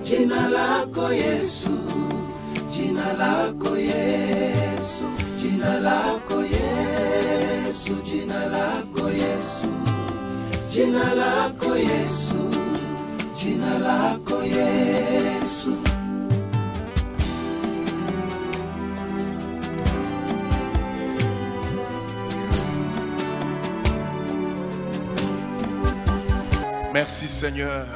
jina lako Yesu, jina lako Yesu, jina lako Yesu, jina lako Yesu, jina lako Yesu, jina lako Yesu. Merci Seigneur.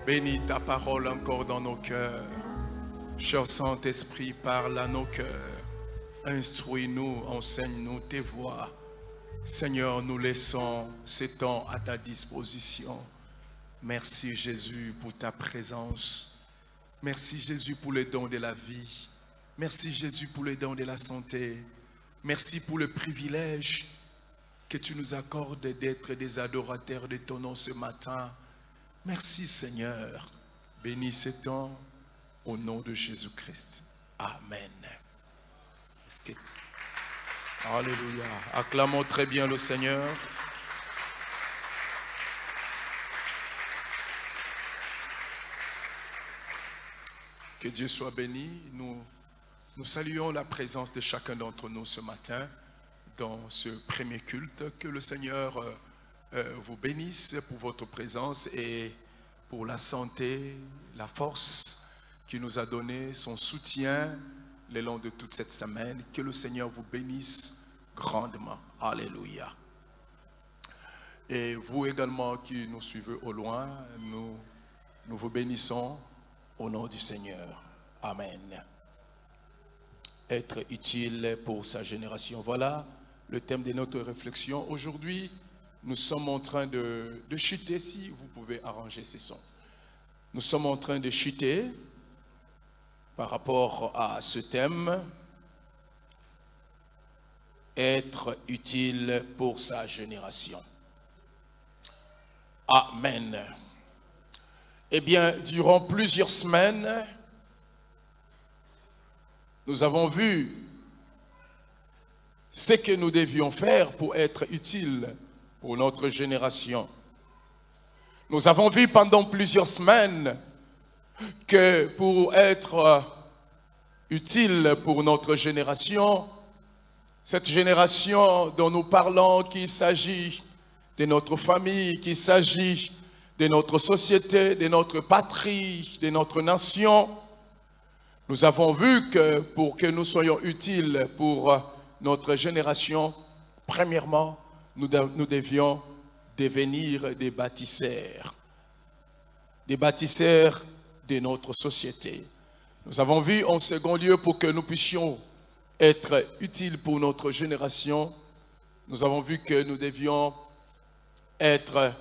Bénis ta parole encore dans nos cœurs. Cher Saint-Esprit, parle à nos cœurs. Instruis-nous, enseigne-nous tes voies. Seigneur, nous laissons ce temps à ta disposition. Merci Jésus pour ta présence. Merci Jésus pour le don de la vie. Merci Jésus pour le don de la santé. Merci pour le privilège que tu nous accordes d'être des adorateurs de ton nom ce matin. Merci Seigneur. Bénis ce temps au nom de Jésus-Christ. Amen. Alléluia. Acclamons très bien le Seigneur. Que Dieu soit béni. Nous saluons la présence de chacun d'entre nous ce matin dans ce premier culte. Que le Seigneur vous bénisse pour votre présence et pour la santé, la force qu'il nous a donné, son soutien le long de toute cette semaine. Que le Seigneur vous bénisse grandement. Alléluia. Et vous également qui nous suivez au loin, nous vous bénissons au nom du Seigneur. Amen. Être utile pour sa génération. Voilà le thème de notre réflexion. Aujourd'hui, nous sommes en train de chuter, si vous pouvez arranger ces sons. Nous sommes en train de chuter par rapport à ce thème. Être utile pour sa génération. Amen. Eh bien, durant plusieurs semaines, nous avons vu ce que nous devions faire pour être utiles pour notre génération. Nous avons vu pendant plusieurs semaines que pour être utile pour notre génération, cette génération dont nous parlons, qu'il s'agit de notre famille, qu'il s'agit de notre société, de notre patrie, de notre nation, nous avons vu que pour que nous soyons utiles pour notre génération, premièrement, nous devions devenir des bâtisseurs de notre société. Nous avons vu en second lieu, pour que nous puissions être utiles pour notre génération, nous avons vu que nous devions être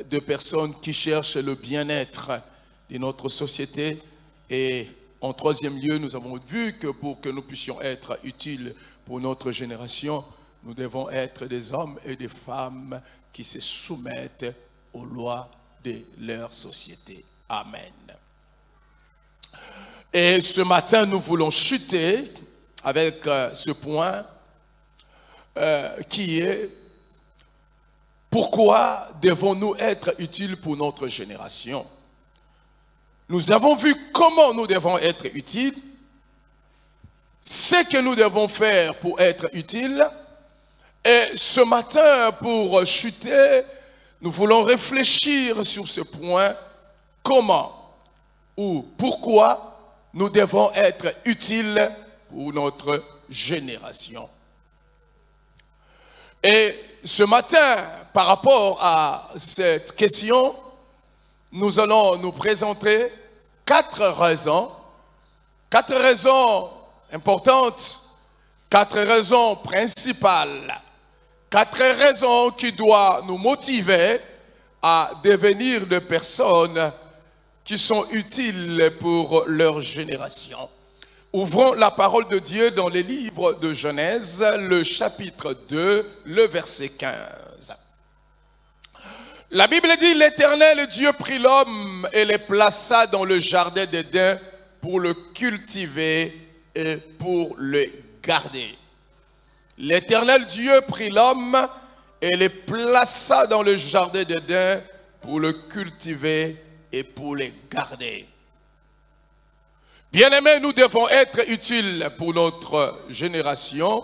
des personnes qui cherchent le bien-être de notre société. Et en troisième lieu, nous avons vu que pour que nous puissions être utiles pour notre génération, nous devons être des hommes et des femmes qui se soumettent aux lois de leur société. Amen. Et ce matin, nous voulons chuter avec ce point qui est: pourquoi devons-nous être utiles pour notre génération? Nous avons vu comment nous devons être utiles, ce que nous devons faire pour être utiles. Et ce matin, pour chuter, nous voulons réfléchir sur ce point: comment ou pourquoi nous devons être utiles pour notre génération. Et ce matin, par rapport à cette question, nous allons nous présenter 4 raisons importantes, 4 raisons principales, 4 raisons qui doivent nous motiver à devenir des personnes qui sont utiles pour leur génération. Ouvrons la parole de Dieu dans les livres de Genèse, le chapitre 2, le verset 15. La Bible dit: l'Éternel Dieu prit l'homme et le plaça dans le jardin d'Éden pour le cultiver et pour le garder. L'Éternel Dieu prit l'homme et le plaça dans le jardin d'Éden pour le cultiver et pour les garder. Bien-aimés, nous devons être utiles pour notre génération.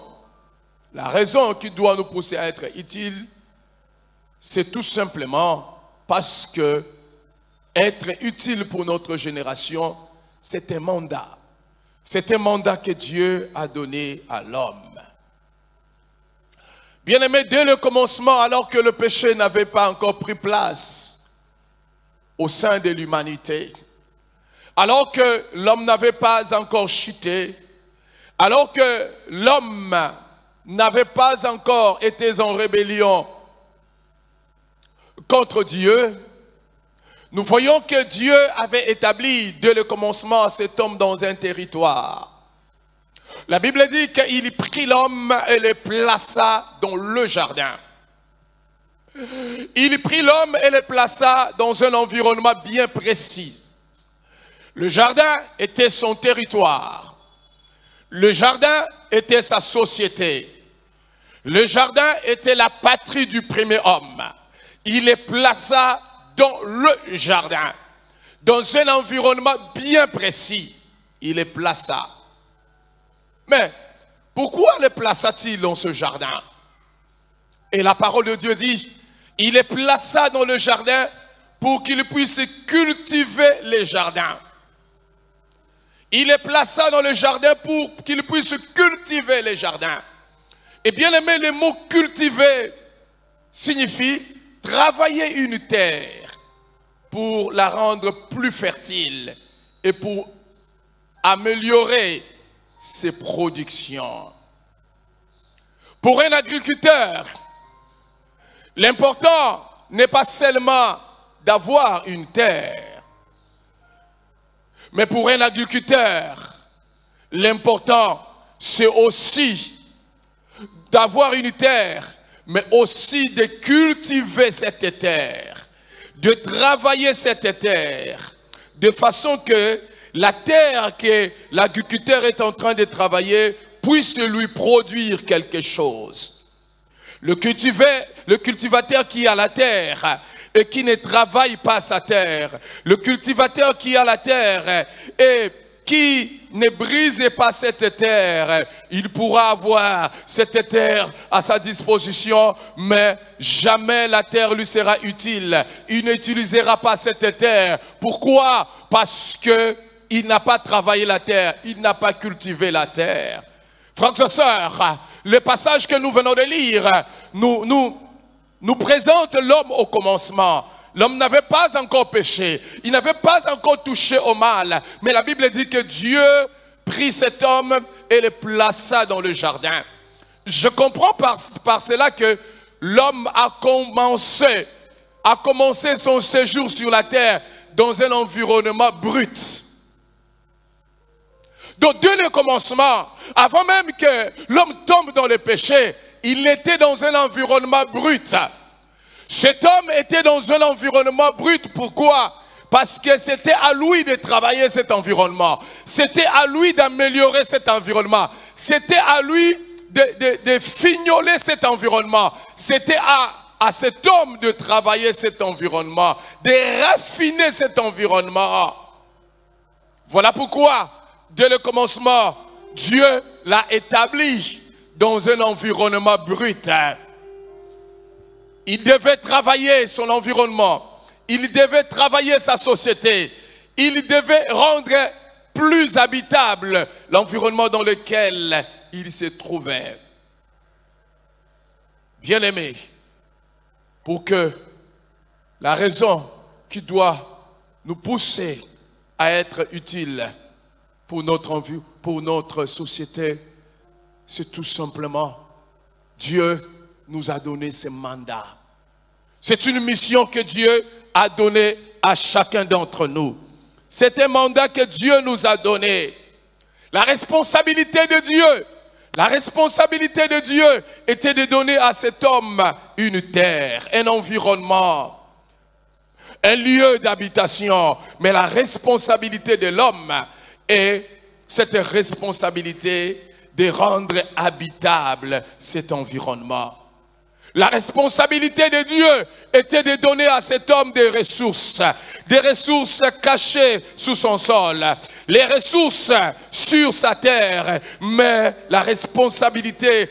La raison qui doit nous pousser à être utiles, c'est tout simplement parce que être utile pour notre génération, c'est un mandat. C'est un mandat que Dieu a donné à l'homme. Bien-aimés, dès le commencement, alors que le péché n'avait pas encore pris place au sein de l'humanité, alors que l'homme n'avait pas encore chuté, alors que l'homme n'avait pas encore été en rébellion contre Dieu, nous voyons que Dieu avait établi dès le commencement cet homme dans un territoire. La Bible dit qu'il prit l'homme et le plaça dans le jardin. Il prit l'homme et le plaça dans un environnement bien précis. Le jardin était son territoire. Le jardin était sa société. Le jardin était la patrie du premier homme. Il les plaça dans le jardin, dans un environnement bien précis. Il les plaça. Mais pourquoi les plaça-t-il dans ce jardin? Et la parole de Dieu dit, il les plaça dans le jardin pour qu'ils puissent cultiver les jardins. Il les plaça dans le jardin pour qu'ils puissent cultiver les jardins. Et bien aimé, le mot cultiver signifie travailler une terre pour la rendre plus fertile et pour améliorer ses productions. Pour un agriculteur, l'important n'est pas seulement d'avoir une terre, mais pour un agriculteur, l'important c'est aussi d'avoir une terre, mais aussi de cultiver cette terre, de travailler cette terre, de façon que la terre que l'agriculteur est en train de travailler puisse lui produire quelque chose. Le cultivateur qui a la terre et qui ne travaille pas sa terre, le cultivateur qui a la terre et qui ne brise pas cette terre, il pourra avoir cette terre à sa disposition, mais jamais la terre lui sera utile. Il n'utilisera pas cette terre. Pourquoi? Parce qu'il n'a pas travaillé la terre, il n'a pas cultivé la terre. Frères et sœurs, le passage que nous venons de lire nous présente l'homme au commencement. L'homme n'avait pas encore péché, il n'avait pas encore touché au mal, mais la Bible dit que Dieu prit cet homme et le plaça dans le jardin. Je comprends par cela que l'homme a commencé son séjour sur la terre dans un environnement brut. Donc dès le commencement, avant même que l'homme tombe dans le péché, il était dans un environnement brut. Cet homme était dans un environnement brut. Pourquoi? Parce que c'était à lui de travailler cet environnement. C'était à lui d'améliorer cet environnement. C'était à lui de fignoler cet environnement. C'était à cet homme de travailler cet environnement, de raffiner cet environnement. Voilà pourquoi, dès le commencement, Dieu l'a établi dans un environnement brut. Il devait travailler son environnement. Il devait travailler sa société. Il devait rendre plus habitable l'environnement dans lequel il se trouvait. Bien-aimés, pour que la raison qui doit nous pousser à être utile pour notre société, c'est tout simplement Dieu nous a donné ce mandat. C'est une mission que Dieu a donnée à chacun d'entre nous. C'est un mandat que Dieu nous a donné. La responsabilité de Dieu était de donner à cet homme une terre, un environnement, un lieu d'habitation. Mais la responsabilité de l'homme est cette responsabilité de rendre habitable cet environnement. La responsabilité de Dieu était de donner à cet homme des ressources cachées sous son sol, les ressources sur sa terre. Mais la responsabilité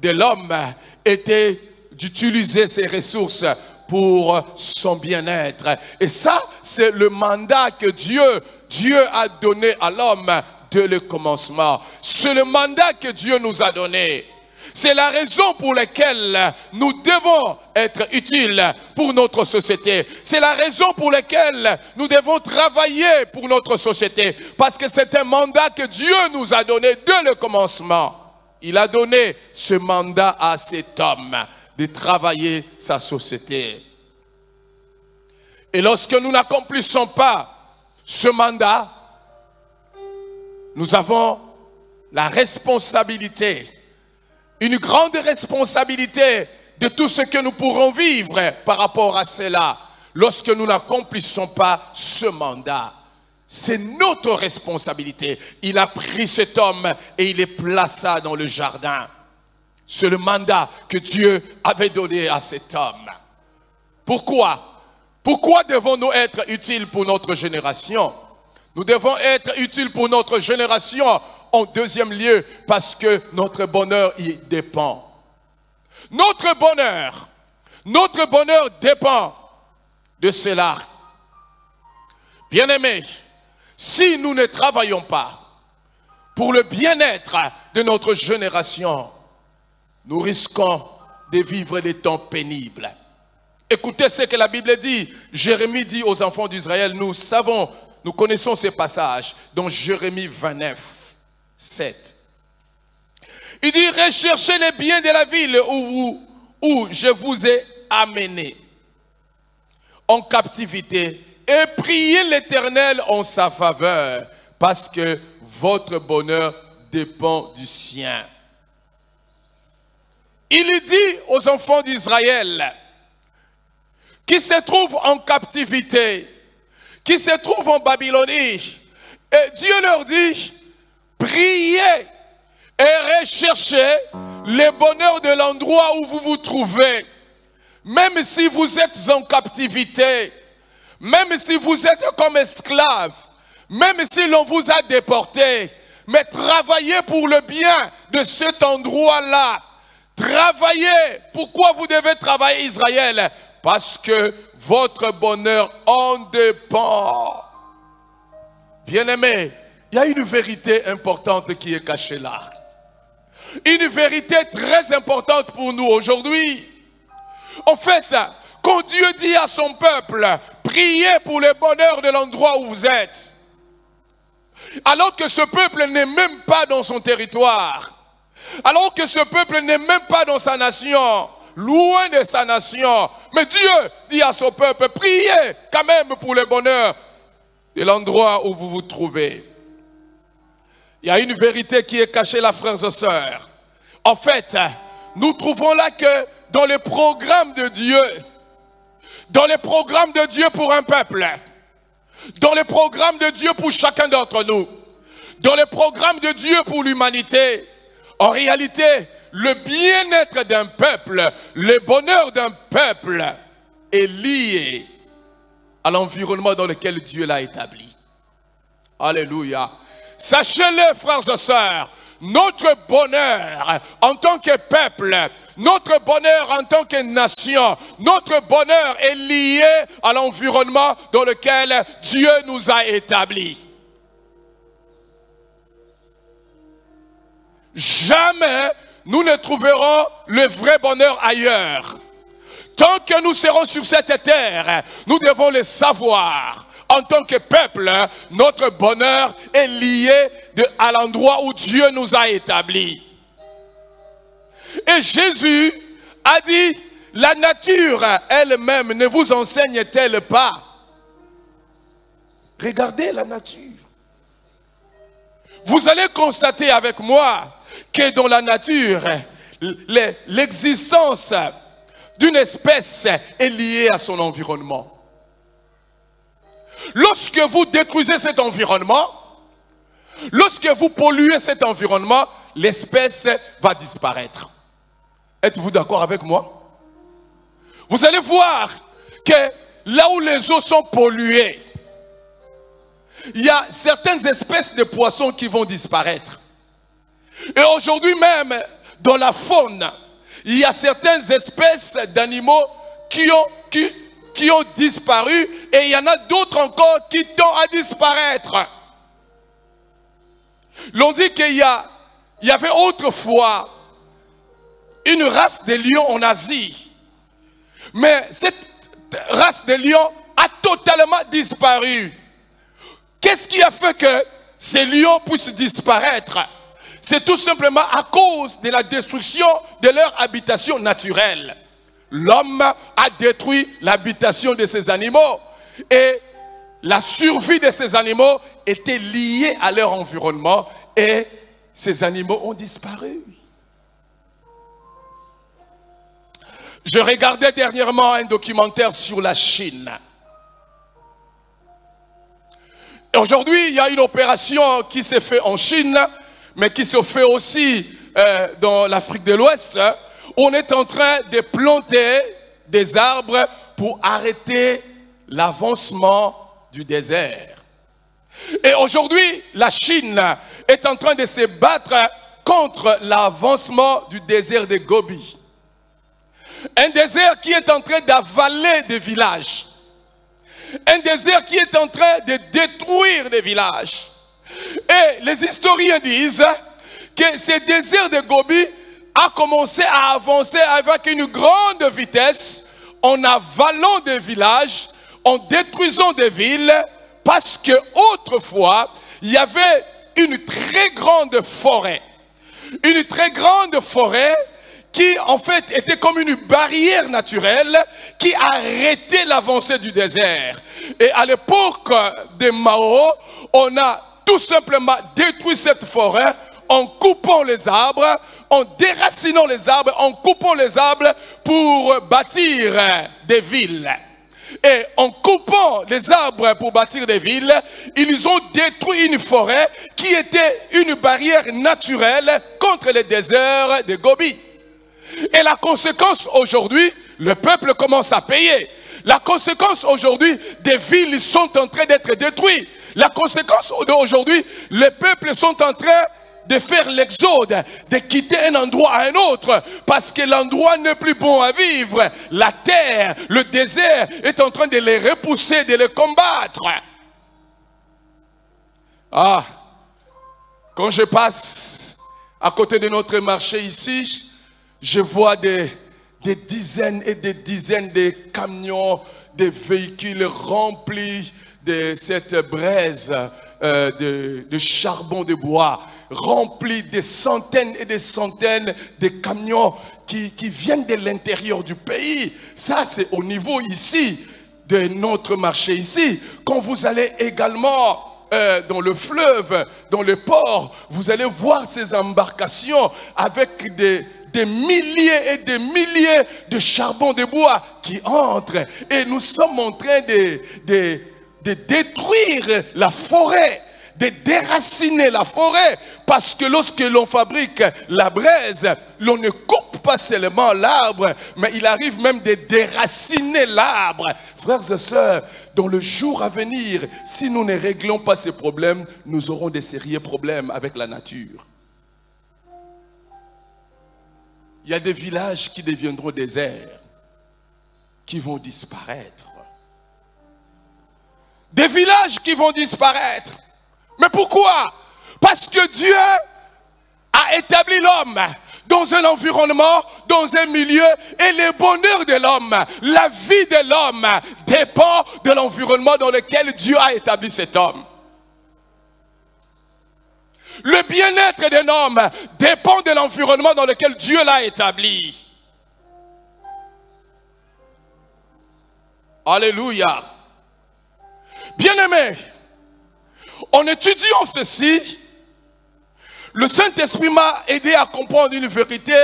de l'homme était d'utiliser ces ressources pour son bien-être. Et ça, c'est le mandat que Dieu a donné à l'homme dès le commencement. C'est le mandat que Dieu nous a donné. C'est la raison pour laquelle nous devons être utiles pour notre société. C'est la raison pour laquelle nous devons travailler pour notre société. Parce que c'est un mandat que Dieu nous a donné dès le commencement. Il a donné ce mandat à cet homme de travailler sa société. Et lorsque nous n'accomplissons pas ce mandat, nous avons la responsabilité, une grande responsabilité de tout ce que nous pourrons vivre par rapport à cela lorsque nous n'accomplissons pas ce mandat. C'est notre responsabilité. Il a pris cet homme et il le plaça dans le jardin. C'est le mandat que Dieu avait donné à cet homme. Pourquoi? Pourquoi devons-nous être utiles pour notre génération? Nous devons être utiles pour notre génération en deuxième lieu parce que notre bonheur y dépend. Notre bonheur dépend de cela. Bien-aimés, si nous ne travaillons pas pour le bien-être de notre génération, nous risquons de vivre des temps pénibles. Écoutez ce que la Bible dit. Jérémie dit aux enfants d'Israël, nous connaissons ces passages dans Jérémie 29, 7. Il dit, recherchez les biens de la ville où je vous ai amené en captivité et priez l'Éternel en sa faveur parce que votre bonheur dépend du sien. Il dit aux enfants d'Israël qui se trouvent en captivité, qui se trouvent en Babylonie, et Dieu leur dit, priez et recherchez le bonheur de l'endroit où vous vous trouvez. Même si vous êtes en captivité, même si vous êtes comme esclave, même si l'on vous a déporté, mais travaillez pour le bien de cet endroit-là. Travaillez. Pourquoi vous devez travailler, Israël? Parce que votre bonheur en dépend. Bien-aimés, il y a une vérité importante qui est cachée là. Une vérité très importante pour nous aujourd'hui. En fait, quand Dieu dit à son peuple, priez pour le bonheur de l'endroit où vous êtes, alors que ce peuple n'est même pas dans son territoire, alors que ce peuple n'est même pas dans sa nation, loin de sa nation, mais Dieu dit à son peuple, priez quand même pour le bonheur de l'endroit où vous vous trouvez. Il y a une vérité qui est cachée là, frères et sœurs. En fait, nous trouvons là que dans le programme de Dieu, dans le programme de Dieu pour un peuple, dans le programme de Dieu pour chacun d'entre nous, dans le programme de Dieu pour l'humanité, en réalité, le bien-être d'un peuple, le bonheur d'un peuple est lié à l'environnement dans lequel Dieu l'a établi. Alléluia. Sachez-le, frères et sœurs, notre bonheur en tant que peuple, notre bonheur en tant que nation, notre bonheur est lié à l'environnement dans lequel Dieu nous a établis. Jamais nous ne trouverons le vrai bonheur ailleurs. Tant que nous serons sur cette terre, nous devons le savoir. En tant que peuple, notre bonheur est lié à l'endroit où Dieu nous a établis. Et Jésus a dit, la nature elle-même ne vous enseigne-t-elle pas? Regardez la nature. Vous allez constater avec moi que dans la nature, l'existence d'une espèce est liée à son environnement. Lorsque vous détruisez cet environnement, lorsque vous polluez cet environnement, l'espèce va disparaître. Êtes-vous d'accord avec moi? vous allez voir que là où les eaux sont polluées, il y a certaines espèces de poissons qui vont disparaître. Et aujourd'hui même, dans la faune, il y a certaines espèces d'animaux qui ont disparu, et il y en a d'autres encore qui tendent à disparaître. L'on dit qu'il y avait autrefois une race de lions en Asie. Mais cette race de lions a totalement disparu. Qu'est-ce qui a fait que ces lions puissent disparaître? C'est tout simplement à cause de la destruction de leur habitation naturelle. L'homme a détruit l'habitation de ces animaux. Et la survie de ces animaux était liée à leur environnement. Et ces animaux ont disparu. Je regardais dernièrement un documentaire sur la Chine. Aujourd'hui, il y a une opération qui s'est faite en Chine, mais qui se fait aussi dans l'Afrique de l'Ouest. On est en train de planter des arbres pour arrêter l'avancement du désert. Et aujourd'hui, la Chine est en train de se battre contre l'avancement du désert de Gobi. Un désert qui est en train d'avaler des villages. Un désert qui est en train de détruire des villages. Et les historiens disent que ce désert de Gobi a commencé à avancer avec une grande vitesse en avalant des villages, en détruisant des villes, parce que autrefois, il y avait une très grande forêt. Une très grande forêt qui en fait était comme une barrière naturelle qui arrêtait l'avancée du désert. Et à l'époque de Mao, on a tout simplement détruit cette forêt en coupant les arbres, en déracinant les arbres, en coupant les arbres pour bâtir des villes. Et en coupant les arbres pour bâtir des villes, ils ont détruit une forêt qui était une barrière naturelle contre les déserts de Gobi. Et la conséquence aujourd'hui, le peuple commence à payer. La conséquence aujourd'hui, des villes sont en train d'être détruites. La conséquence d'aujourd'hui, les peuples sont en train de faire l'exode, de quitter un endroit à un autre, parce que l'endroit n'est plus bon à vivre. La terre, le désert est en train de les repousser, de les combattre. Ah, quand je passe à côté de notre marché ici, je vois des dizaines et des dizaines de camions, de véhicules remplis de cette braise de charbon de bois, remplis de centaines et des centaines de camions qui viennent de l'intérieur du pays. Ça, c'est au niveau ici de notre marché ici. Quand vous allez également dans le fleuve, dans le port, vous allez voir ces embarcations avec des milliers et des milliers de charbons de bois qui entrent. Et nous sommes en train de détruire la forêt, de déraciner la forêt. Parce que lorsque l'on fabrique la braise, l'on ne coupe pas seulement l'arbre, mais il arrive même de déraciner l'arbre. Frères et sœurs, dans le jour à venir, si nous ne réglons pas ces problèmes, nous aurons des sérieux problèmes avec la nature. Il y a des villages qui deviendront déserts, qui vont disparaître. Des villages qui vont disparaître. Mais pourquoi? Parce que Dieu a établi l'homme dans un environnement, dans un milieu, et le bonheur de l'homme, la vie de l'homme dépend de l'environnement dans lequel Dieu a établi cet homme. Le bien-être d'un homme dépend de l'environnement dans lequel Dieu l'a établi. Alléluia. Bien-aimés, en étudiant ceci, le Saint-Esprit m'a aidé à comprendre une vérité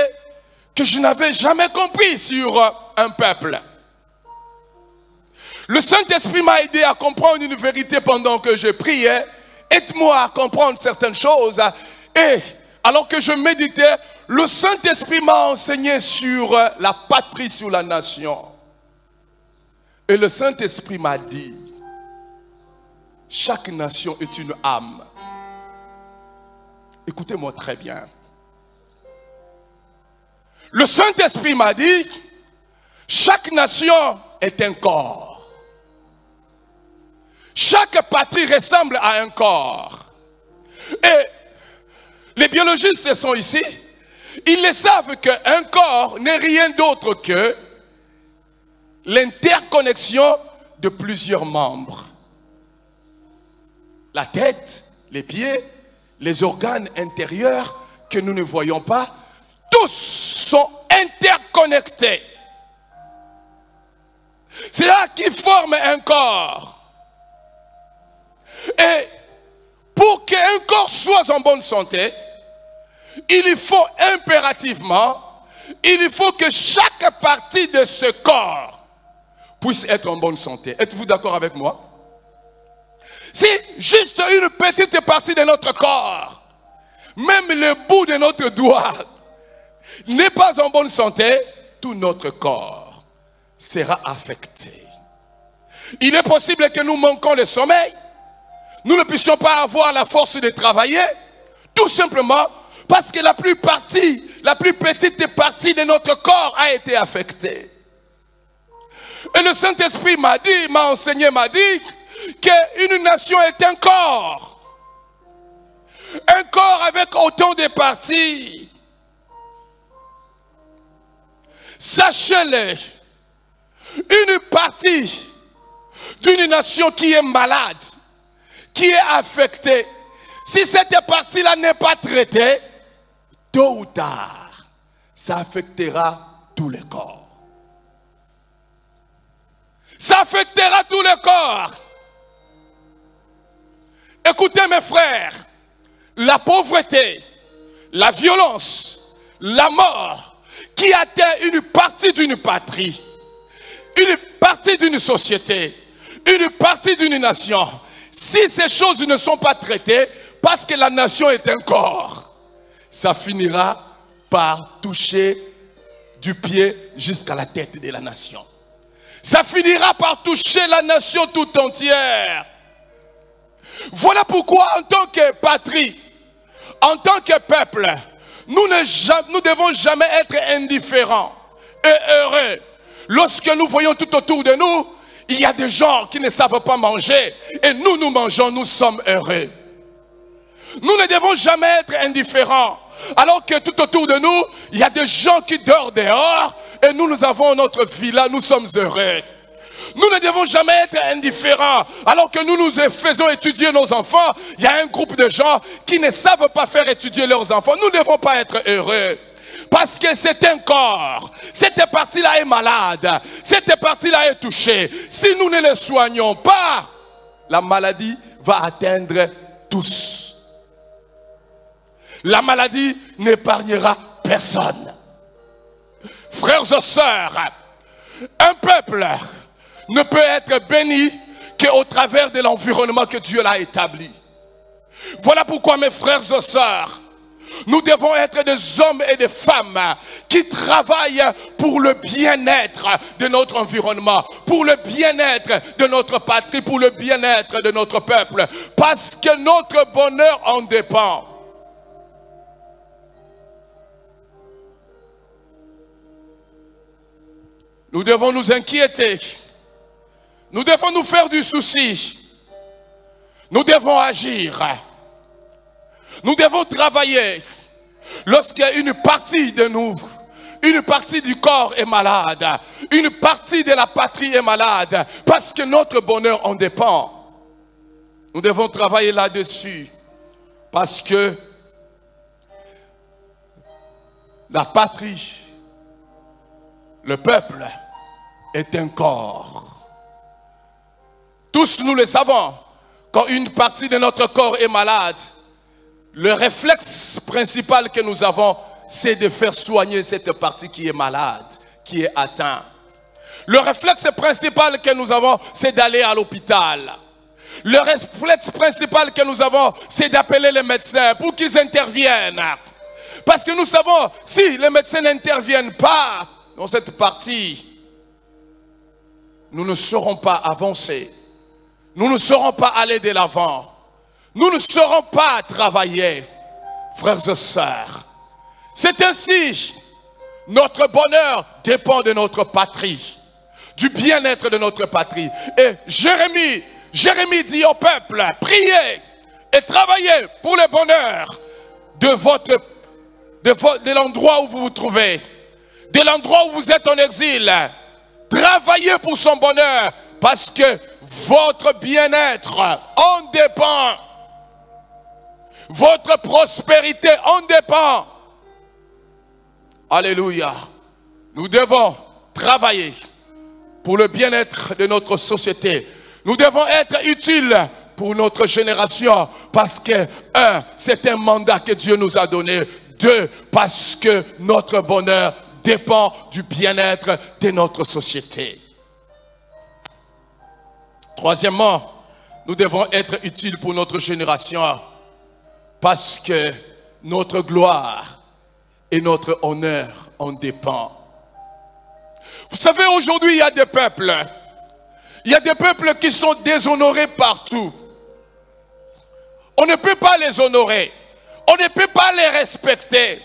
que je n'avais jamais comprise sur un peuple. Le Saint-Esprit m'a aidé à comprendre une vérité pendant que je priais. Aide-moi à comprendre certaines choses. Et alors que je méditais, le Saint-Esprit m'a enseigné sur la patrie, sur la nation. Et le Saint-Esprit m'a dit, chaque nation est une âme. Écoutez-moi très bien. Le Saint-Esprit m'a dit, chaque nation est un corps. Chaque patrie ressemble à un corps. Et les biologistes sont ici. Ils le savent qu'un corps n'est rien d'autre que l'interconnexion de plusieurs membres. La tête, les pieds, les organes intérieurs que nous ne voyons pas, tous sont interconnectés. C'est là qui forme un corps. Et pour qu'un corps soit en bonne santé, il faut impérativement, il faut que chaque partie de ce corps puisse être en bonne santé. Êtes-vous d'accord avec moi? Si juste une petite partie de notre corps, même le bout de notre doigt, n'est pas en bonne santé, tout notre corps sera affecté. Il est possible que nous manquions le sommeil, nous ne puissions pas avoir la force de travailler, tout simplement parce que la plus petite partie de notre corps a été affectée. Et le Saint-Esprit m'a enseigné, m'a dit qu'une nation est un corps. Un corps avec autant de parties. Sachez-le, une partie d'une nation qui est malade, qui est affectée, si cette partie-là n'est pas traitée, tôt ou tard, ça affectera tout le corps. Ça affectera tout le corps. Écoutez mes frères, la pauvreté, la violence, la mort qui atteint une partie d'une patrie, une partie d'une société, une partie d'une nation, si ces choses ne sont pas traitées, parce que la nation est un corps, ça finira par toucher du pied jusqu'à la tête de la nation. Ça finira par toucher la nation tout entière. Voilà pourquoi en tant que patrie, en tant que peuple, nous ne devons jamais être indifférents et heureux. Lorsque nous voyons tout autour de nous, il y a des gens qui ne savent pas manger et nous mangeons, nous sommes heureux. Nous ne devons jamais être indifférents. Alors que tout autour de nous, il y a des gens qui dorment dehors et nous avons notre villa, nous sommes heureux. Nous ne devons jamais être indifférents. Alors que nous faisons étudier nos enfants, il y a un groupe de gens qui ne savent pas faire étudier leurs enfants. Nous ne devons pas être heureux. Parce que c'est un corps. Cette partie-là est malade. Cette partie-là est touchée. Si nous ne le soignons pas, la maladie va atteindre tous. La maladie n'épargnera personne. Frères et sœurs, un peuple ne peut être béni qu'au travers de l'environnement que Dieu l'a établi. Voilà pourquoi mes frères et sœurs, nous devons être des hommes et des femmes qui travaillent pour le bien-être de notre environnement, pour le bien-être de notre patrie, pour le bien-être de notre peuple, parce que notre bonheur en dépend. Nous devons nous inquiéter. Nous devons nous faire du souci. Nous devons agir. Nous devons travailler. Lorsqu'une partie de nous, une partie du corps est malade, une partie de la patrie est malade, parce que notre bonheur en dépend. Nous devons travailler là-dessus. Parce que la patrie, le peuple est un corps. Tous nous le savons, quand une partie de notre corps est malade, le réflexe principal que nous avons, c'est de faire soigner cette partie qui est malade, qui est atteinte. Le réflexe principal que nous avons, c'est d'aller à l'hôpital. Le réflexe principal que nous avons, c'est d'appeler les médecins pour qu'ils interviennent. Parce que nous savons, si les médecins n'interviennent pas dans cette partie, nous ne saurons pas avancer. Nous ne saurons pas aller de l'avant. Nous ne saurons pas travailler, frères et sœurs. C'est ainsi, notre bonheur dépend de notre patrie, du bien-être de notre patrie. Et Jérémie dit au peuple, priez et travaillez pour le bonheur de l'endroit où vous vous trouvez, de l'endroit où vous êtes en exil. Travaillez pour son bonheur, parce que votre bien-être en dépend. Votre prospérité en dépend. Alléluia. Nous devons travailler pour le bien-être de notre société. Nous devons être utiles pour notre génération, parce que, c'est un mandat que Dieu nous a donné. 2, parce que notre bonheur dépend du bien-être de notre société. Troisièmement, nous devons être utiles pour notre génération, parce que notre gloire et notre honneur en dépendent. Vous savez, aujourd'hui, il y a des peuples. Il y a des peuples qui sont déshonorés partout. On ne peut pas les honorer. On ne peut pas les respecter.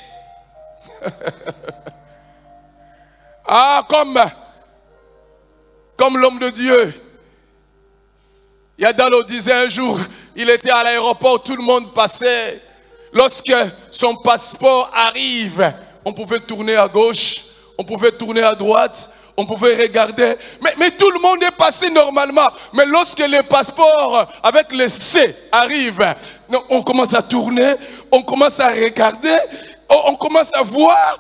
Comme l'homme de Dieu. Yadalo disait un jour, il était à l'aéroport, tout le monde passait. Lorsque son passeport arrive, on pouvait tourner à gauche, on pouvait tourner à droite, on pouvait regarder. Mais tout le monde est passé normalement. Mais lorsque le passeport avec le C arrive, on commence à tourner, on commence à regarder, on commence à voir.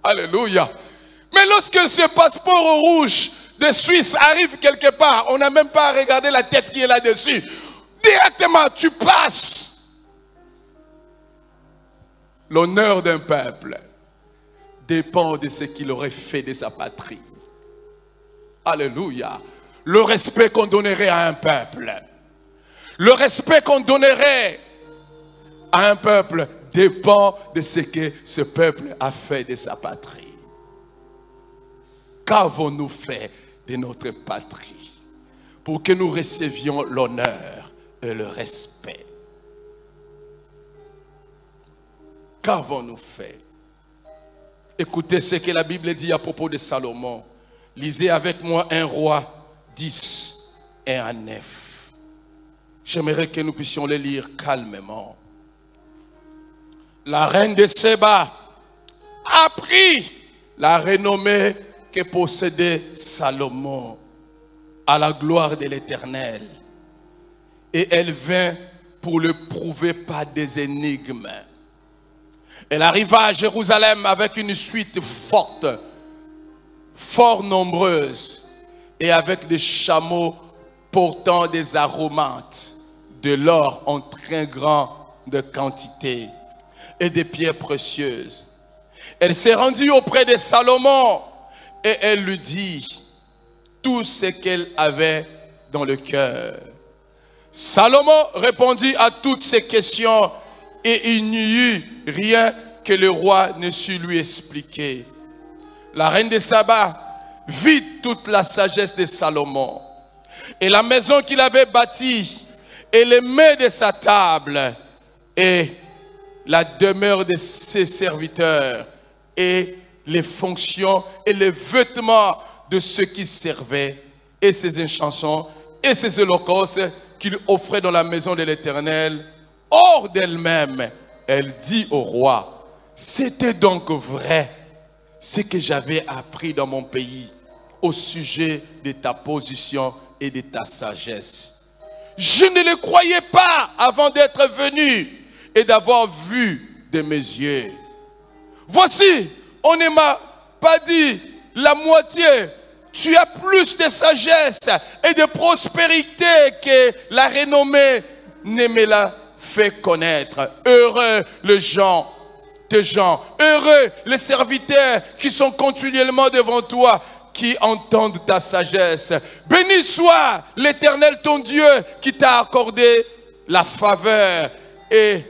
Alléluia. Mais lorsque ce passeport rouge de Suisse arrive quelque part, on n'a même pas à regarder la tête qui est là-dessus. Directement, tu passes. L'honneur d'un peuple dépend de ce qu'il aurait fait de sa patrie. Alléluia. Le respect qu'on donnerait à un peuple, le respect qu'on donnerait à un peuple dépend de ce que ce peuple a fait de sa patrie. Qu'avons-nous fait de notre patrie pour que nous recevions l'honneur et le respect? Qu'avons-nous fait? Écoutez ce que la Bible dit à propos de Salomon. Lisez avec moi 1 Roi 10 et 9. J'aimerais que nous puissions les lire calmement. La reine de Séba a pris la renommée que possédait Salomon à la gloire de l'Éternel. Et elle vint pour le prouver par des énigmes. Elle arriva à Jérusalem avec une suite forte, fort nombreuse, et avec des chameaux portant des aromates, de l'or en très grande quantité et des pierres précieuses. Elle s'est rendue auprès de Salomon et elle lui dit tout ce qu'elle avait dans le cœur. Salomon répondit à toutes ces questions et il n'y eut rien que le roi ne sut lui expliquer. La reine de Saba vit toute la sagesse de Salomon et la maison qu'il avait bâtie et les mets de sa table et la demeure de ses serviteurs et les fonctions et les vêtements de ceux qui servaient et ses chansons et ses holocaustes qu'il offrait dans la maison de l'Éternel. Hors d'elle-même, elle dit au roi, c'était donc vrai ce que j'avais appris dans mon pays au sujet de ta position et de ta sagesse. Je ne le croyais pas avant d'être venu et d'avoir vu de mes yeux. Voici, on ne m'a pas dit la moitié. Tu as plus de sagesse et de prospérité que la renommée ne me l'a fait connaître. Heureux les gens, heureux les serviteurs qui sont continuellement devant toi, qui entendent ta sagesse. Béni soit l'Éternel ton Dieu qui t'a accordé la faveur et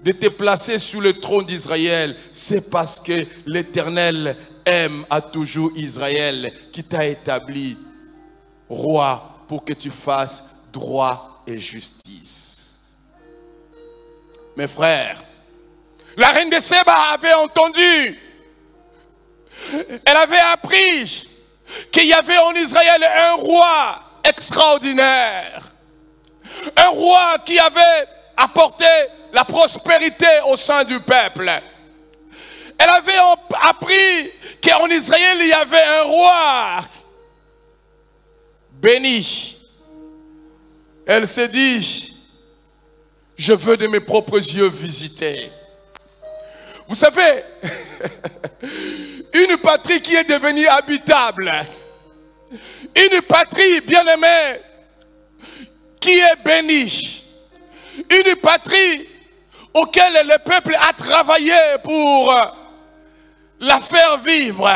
de te placer sous le trône d'Israël. C'est parce que l'Éternel aime à toujours Israël qui t'a établi roi pour que tu fasses droit et justice. Mes frères, la reine de Séba avait entendu, elle avait appris qu'il y avait en Israël un roi extraordinaire, un roi qui avait apporté la prospérité au sein du peuple. Elle avait appris qu'en Israël il y avait un roi béni. Elle s'est dit, je veux de mes propres yeux visiter. Vous savez, une patrie qui est devenue habitable, une patrie bien-aimée qui est bénie, une patrie auquel le peuple a travaillé pour la faire vivre.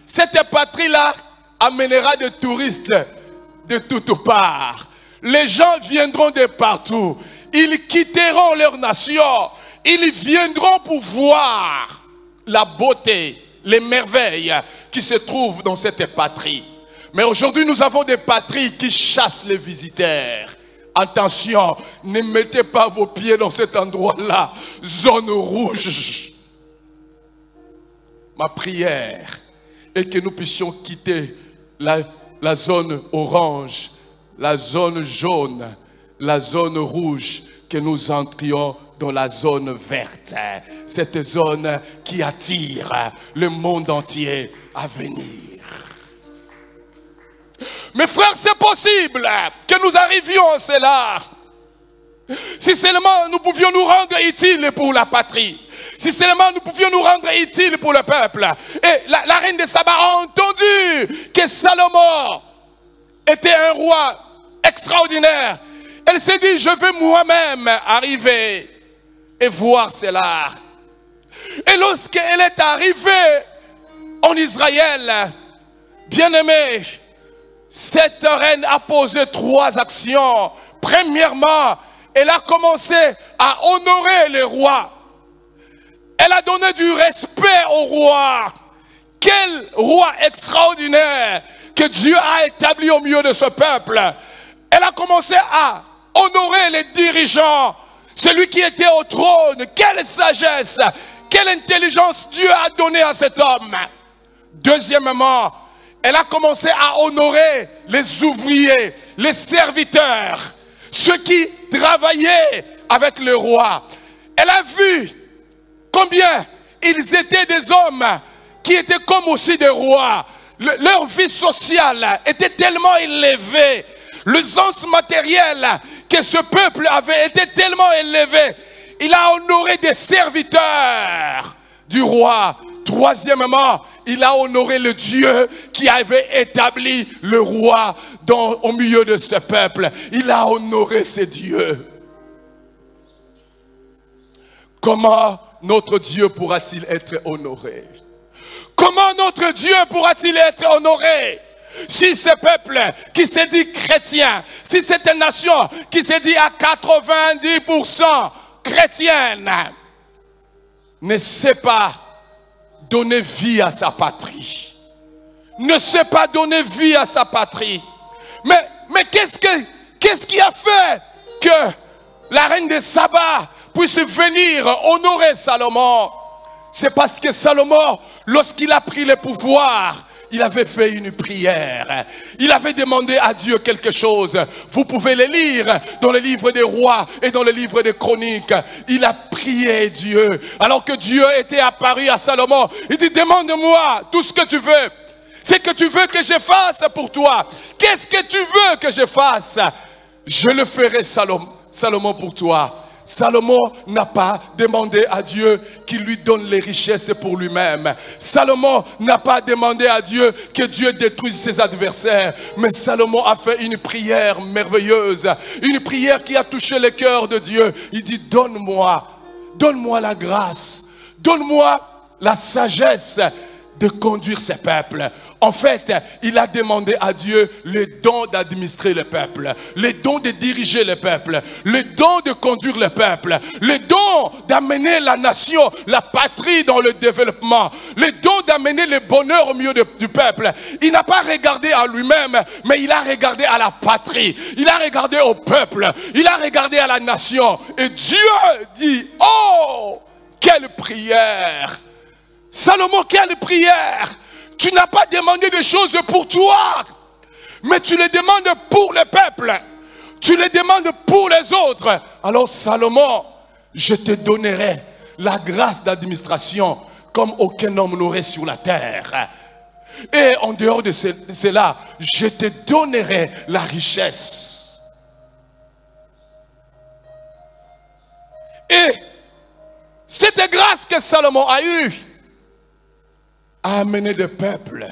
Cette patrie-là amènera des touristes de toutes parts. Les gens viendront de partout. Ils quitteront leur nation. Ils viendront pour voir la beauté, les merveilles qui se trouvent dans cette patrie. Mais aujourd'hui, nous avons des patries qui chassent les visiteurs. Attention, ne mettez pas vos pieds dans cet endroit-là. Zone rouge. Ma prière est que nous puissions quitter la zone orange, la zone jaune, la zone rouge, que nous entrions dans la zone verte. Cette zone qui attire le monde entier à venir. Mes frères, c'est possible que nous arrivions à cela. Si seulement nous pouvions nous rendre utiles pour la patrie. Si seulement nous pouvions nous rendre utiles pour le peuple. Et la reine de Saba a entendu que Salomon était un roi extraordinaire. Elle s'est dit, je veux moi-même arriver et voir cela. Et lorsqu'elle est arrivée en Israël, bien-aimée, cette reine a posé 3 actions. Premièrement, elle a commencé à honorer les rois. Elle a donné du respect au roi. Quel roi extraordinaire que Dieu a établi au milieu de ce peuple. Elle a commencé à honorer les dirigeants. Celui qui était au trône. Quelle sagesse, quelle intelligence Dieu a donné à cet homme. Deuxièmement, elle a commencé à honorer les ouvriers, les serviteurs, ceux qui travaillaient avec le roi. Elle a vu combien ils étaient des hommes qui étaient comme aussi des rois. Leur vie sociale était tellement élevée. Le sens matériel que ce peuple avait était tellement élevé. Il a honoré des serviteurs du roi. Troisièmement, il a honoré le Dieu qui avait établi le roi au milieu de ce peuple. Il a honoré ce Dieu. Comment notre Dieu pourra-t-il être honoré? Comment notre Dieu pourra-t-il être honoré? Si ce peuple qui se dit chrétien, si cette nation qui se dit à 90% chrétienne, ne sait pas donner vie à sa patrie, ne sait pas donner vie à sa patrie. Mais qu'est-ce qui a fait que la reine de Saba puisse venir honorer Salomon? C'est parce que Salomon, lorsqu'il a pris le pouvoir, il avait fait une prière. Il avait demandé à Dieu quelque chose. Vous pouvez le lire dans le livre des rois et dans le livre des chroniques. Il a prié Dieu. Alors que Dieu était apparu à Salomon, il dit, demande-moi tout ce que tu veux. C'est que tu veux que je fasse pour toi. Qu'est-ce que tu veux que je fasse? Je le ferai, Salomon, pour toi. Salomon n'a pas demandé à Dieu qu'il lui donne les richesses pour lui-même. Salomon n'a pas demandé à Dieu que Dieu détruise ses adversaires. Mais Salomon a fait une prière merveilleuse. Une prière qui a touché le cœur de Dieu. Il dit, donne-moi la grâce. Donne-moi la sagesse de conduire ses peuples. En fait, il a demandé à Dieu le don d'administrer le peuple, le don de diriger le peuple, le don de conduire le peuple, le don d'amener la nation, la patrie dans le développement, le don d'amener le bonheur au milieu du peuple. Il n'a pas regardé à lui-même, mais il a regardé à la patrie, il a regardé au peuple, il a regardé à la nation. Et Dieu dit, oh, quelle prière! Salomon, quelle prière! Tu n'as pas demandé des choses pour toi, mais tu les demandes pour le peuple. Tu les demandes pour les autres. Alors Salomon, je te donnerai la grâce d'administration comme aucun homme n'aurait sur la terre. Et en dehors de cela, je te donnerai la richesse. Et cette grâce que Salomon a eue a amené le peuple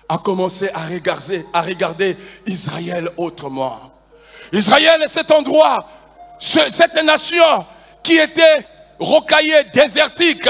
à commencer à regarder Israël autrement. Israël est cet endroit, cette nation qui était rocaillée, désertique,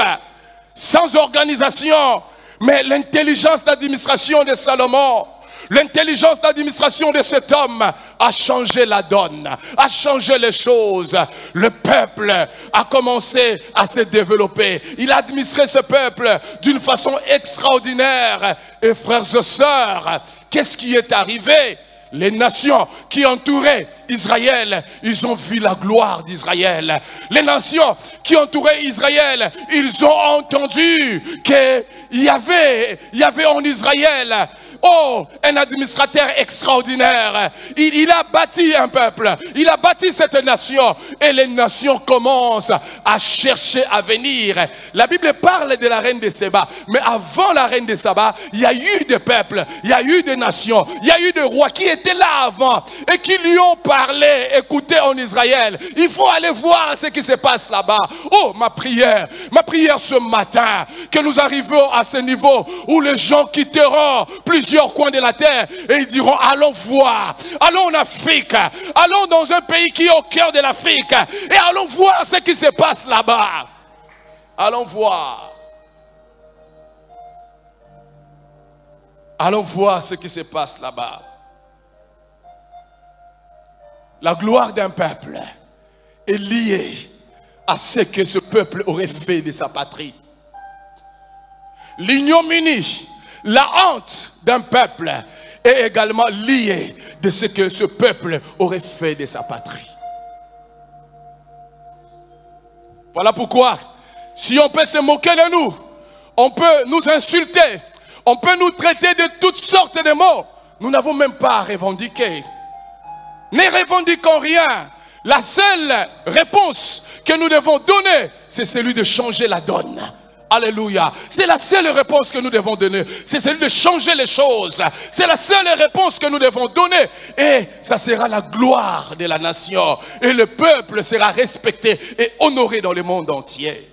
sans organisation, mais l'intelligence d'administration de Salomon, l'intelligence d'administration de cet homme a changé la donne, a changé les choses. Le peuple a commencé à se développer. Il a administré ce peuple d'une façon extraordinaire. Et frères et sœurs, qu'est-ce qui est arrivé? Les nations qui entouraient Israël, ils ont vu la gloire d'Israël. Les nations qui entouraient Israël, ils ont entendu qu'il y avait en Israël, oh, un administrateur extraordinaire. Il a bâti un peuple, il a bâti cette nation. Et les nations commencent à chercher à venir. La Bible parle de la reine de Séba. Mais avant la reine de Séba, il y a eu des peuples, il y a eu des nations, il y a eu des rois qui étaient là avant et qui lui ont parlé, écoutez en Israël. Il faut aller voir ce qui se passe là-bas. Oh, ma prière ce matin, que nous arrivons à ce niveau où les gens quitteront plusieurs coins de la terre et ils diront, allons voir, allons en Afrique, allons dans un pays qui est au cœur de l'Afrique et allons voir ce qui se passe là-bas. Allons voir. Allons voir ce qui se passe là-bas. La gloire d'un peuple est liée à ce que ce peuple aurait fait de sa patrie. L'ignominie, la honte d'un peuple est également liée de ce que ce peuple aurait fait de sa patrie. Voilà pourquoi, si on peut se moquer de nous, on peut nous insulter, on peut nous traiter de toutes sortes de mots, nous n'avons même pas à revendiquer. Ne revendiquons rien. La seule réponse que nous devons donner, c'est celui de changer la donne. Alléluia. C'est la seule réponse que nous devons donner. C'est celui de changer les choses. C'est la seule réponse que nous devons donner. Et ça sera la gloire de la nation. Et le peuple sera respecté et honoré dans le monde entier.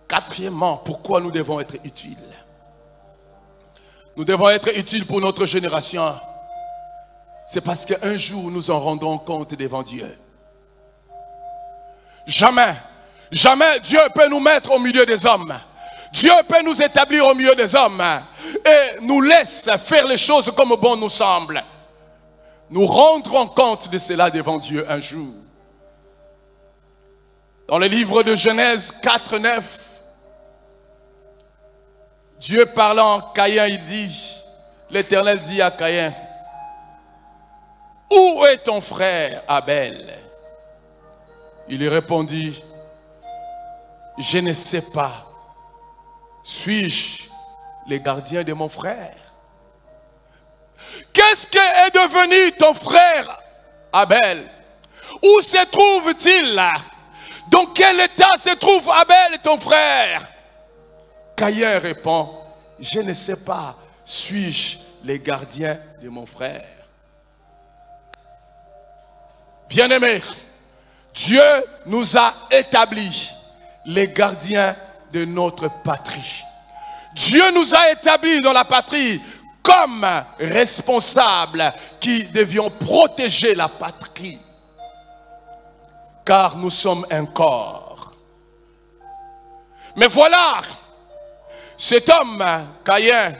Quatrièmement, pourquoi nous devons être utiles? Nous devons être utiles pour notre génération. C'est parce qu'un jour nous en rendrons compte devant Dieu. Jamais, jamais Dieu peut nous mettre au milieu des hommes. Dieu peut nous établir au milieu des hommes et nous laisse faire les choses comme bon nous semble. Nous rendrons compte de cela devant Dieu un jour. Dans le livre de Genèse 4:9, Dieu parlant à Caïn, il dit, l'Éternel dit à Caïn, « Où est ton frère Abel ?» Il lui répondit, « Je ne sais pas. Suis-je le gardien de mon frère ?» Qu'est-ce que est devenu ton frère Abel? Où se trouve-t-il? Dans quel état se trouve Abel, ton frère? Caïn répond, « Je ne sais pas. Suis-je le gardien de mon frère ?» Bien-aimés, Dieu nous a établis les gardiens de notre patrie. Dieu nous a établis dans la patrie comme responsables qui devions protéger la patrie. Car nous sommes un corps. Mais voilà, cet homme, Caïn,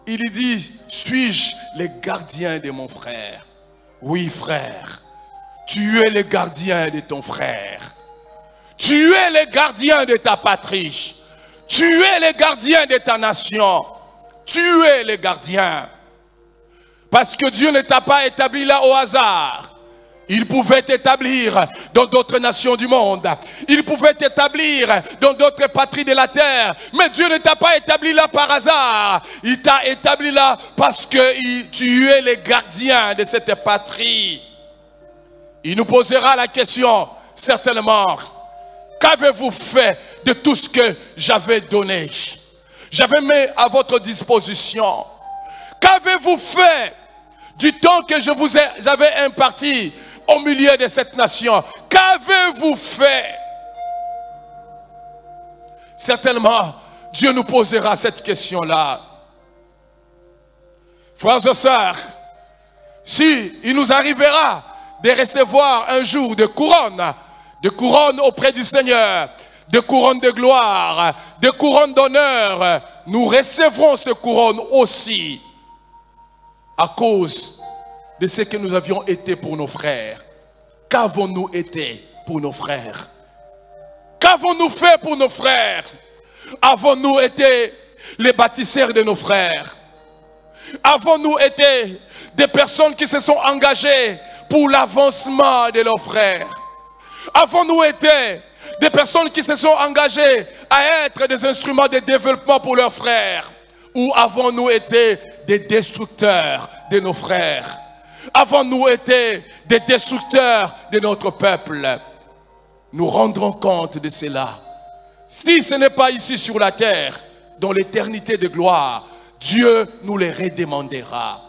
il lui dit, suis-je le gardien de mon frère? Oui, frère, tu es le gardien de ton frère. Tu es le gardien de ta patrie. Tu es le gardien de ta nation. Tu es le gardien. Parce que Dieu ne t'a pas établi là au hasard. Il pouvait t'établir dans d'autres nations du monde. Il pouvait t'établir dans d'autres patries de la terre. Mais Dieu ne t'a pas établi là par hasard. Il t'a établi là parce que tu es le gardien de cette patrie. Il nous posera la question, certainement, qu'avez-vous fait de tout ce que j'avais donné? J'avais mis à votre disposition. Qu'avez-vous fait du temps que j'avais imparti au milieu de cette nation? Qu'avez-vous fait? Certainement, Dieu nous posera cette question-là. Frères et sœurs, si il nous arrivera de recevoir un jour de couronne auprès du Seigneur, de couronne de gloire, de couronne d'honneur, nous recevrons ce couronne aussi à cause de ce que nous avions été pour nos frères. Qu'avons-nous été pour nos frères? Qu'avons-nous fait pour nos frères? Avons-nous été les bâtisseurs de nos frères? Avons-nous été des personnes qui se sont engagées pour l'avancement de leurs frères? Avons-nous été des personnes qui se sont engagées à être des instruments de développement pour leurs frères? Ou avons-nous été des destructeurs de nos frères? Avons-nous été des destructeurs de notre peuple? Nous rendrons compte de cela. Si ce n'est pas ici sur la terre, dans l'éternité de gloire, Dieu nous les redemandera.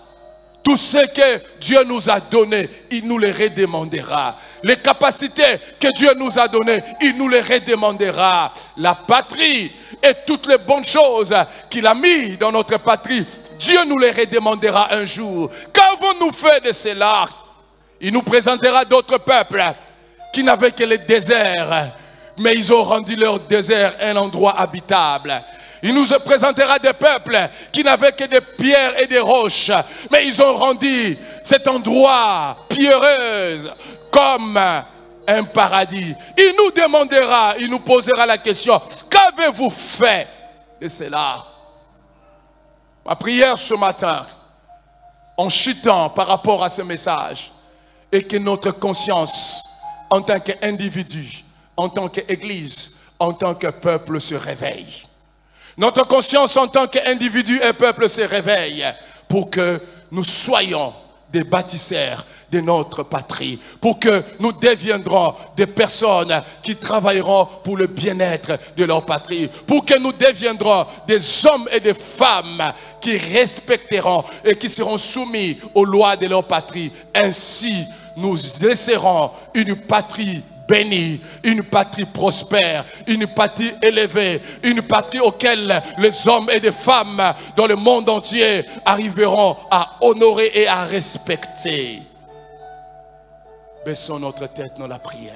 Tout ce que Dieu nous a donné, il nous les redemandera. Les capacités que Dieu nous a données, il nous les redemandera. La patrie et toutes les bonnes choses qu'il a mis dans notre patrie, Dieu nous les redemandera un jour. Qu'avons-nous fait de cela? Il nous présentera d'autres peuples qui n'avaient que le désert, mais ils ont rendu leur désert un endroit habitable. Il nous présentera des peuples qui n'avaient que des pierres et des roches, mais ils ont rendu cet endroit pierreuse comme un paradis. Il nous demandera, il nous posera la question, qu'avez-vous fait de cela? Ma prière ce matin, en chutant par rapport à ce message, est que notre conscience, en tant qu'individu, en tant qu'église, en tant que peuple se réveille. Notre conscience en tant qu'individu et peuple se réveille pour que nous soyons des bâtisseurs de notre patrie, pour que nous deviendrons des personnes qui travailleront pour le bien-être de leur patrie, pour que nous deviendrons des hommes et des femmes qui respecteront et qui seront soumis aux lois de leur patrie. Ainsi, nous laisserons une patrie bénie, une patrie prospère, une patrie élevée, une patrie auquel les hommes et les femmes dans le monde entier arriveront à honorer et à respecter. Baissons notre tête dans la prière.